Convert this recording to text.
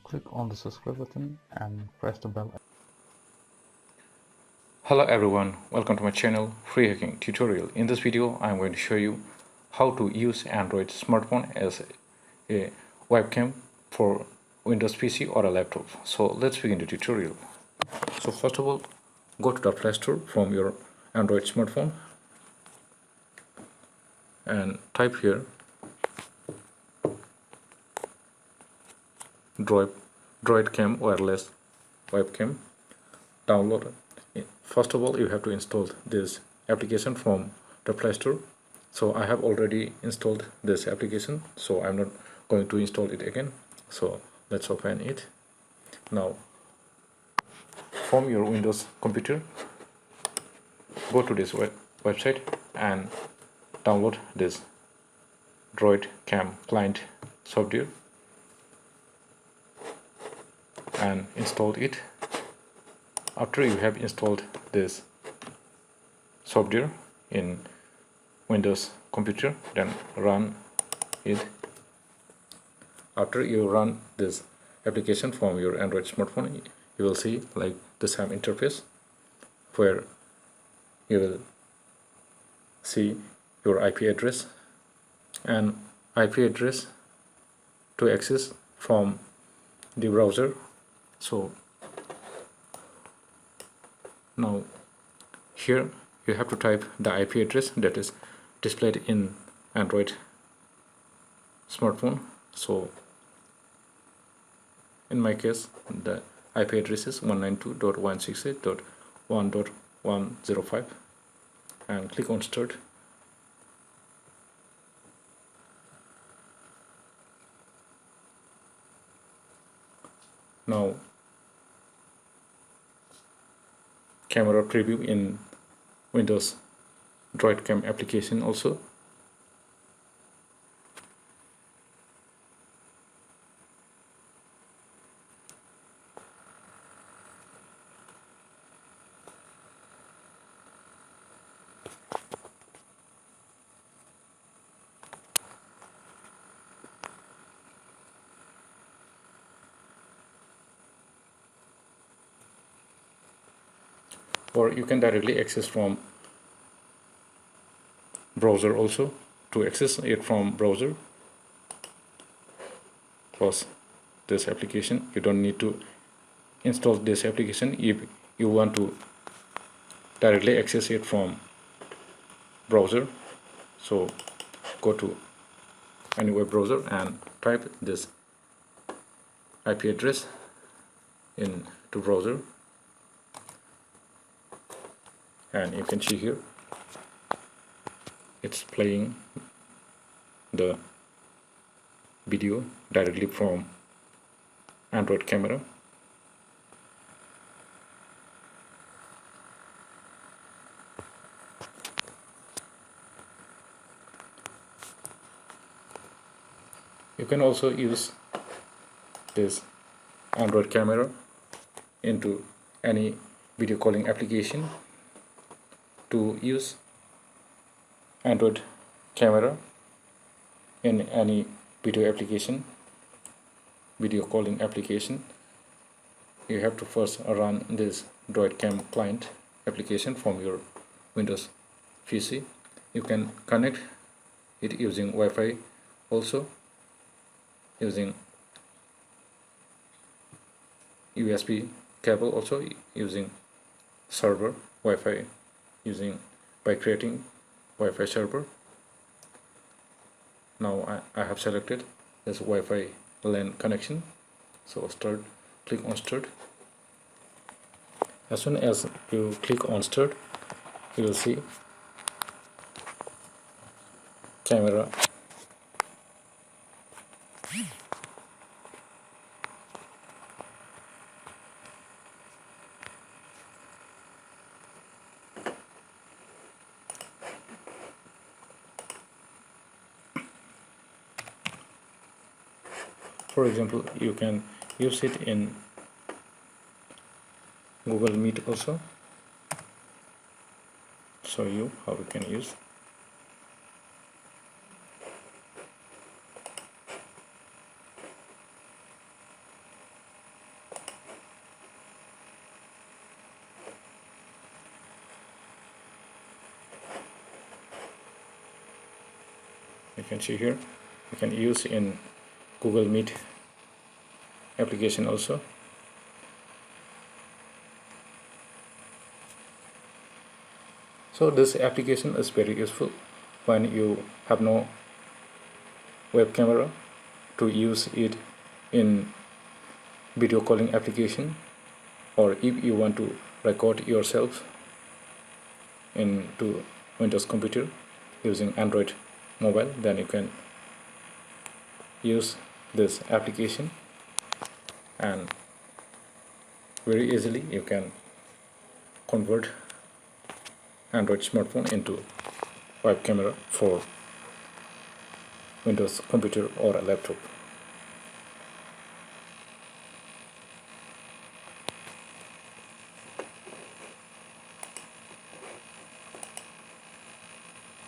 Click on the subscribe button and press the bell. Hello everyone, welcome to my channel Free Hacking Tutorial. In this video I am going to show you how to use Android smartphone as a webcam for Windows PC or a laptop. So let's begin the tutorial. So first of all, go to the Play Store from your Android smartphone and type here DroidCam wireless webcam. Download it. First of all, you have to install this application from the Play Store. So I have already installed this application, so I'm not going to install it again. So let's open it. Now from your Windows computer, go to this website and download this DroidCam client software and install it. After you have installed this software in Windows computer, then run it. After you run this application from your Android smartphone, you will see like the same interface where you will see your IP address and IP address to access from the browser. So now here you have to type the IP address that is displayed in Android smartphone. So in my case the IP address is 192.168.1.105 and click on start. Now camera preview in Windows DroidCam application also. Or you can directly access from browser also. To access it from browser, close this application. You don't need to install this application if you want to directly access it from browser. So go to any web browser and type this IP address into browser, and you can see here it's playing the video directly from Android camera. You can also use this Android camera into any video calling application. To use Android camera in any video calling application, you have to first run this DroidCam client application from your Windows PC. You can connect it using Wi-Fi, also using USB cable, also using server Wi-Fi, by creating Wi-Fi server. Now I have selected this Wi-Fi LAN connection, so click on start. As soon as you click on start, you will see camera For example, you can use it in Google Meet also. Show you how we can use. You can see here, you can use in Google Meet application also. So this application is very useful when you have no web camera to use it in video calling application, or if you want to record yourself into Windows computer using Android mobile, then you can use this application, and very easily you can convert Android smartphone into web camera for Windows computer or a laptop.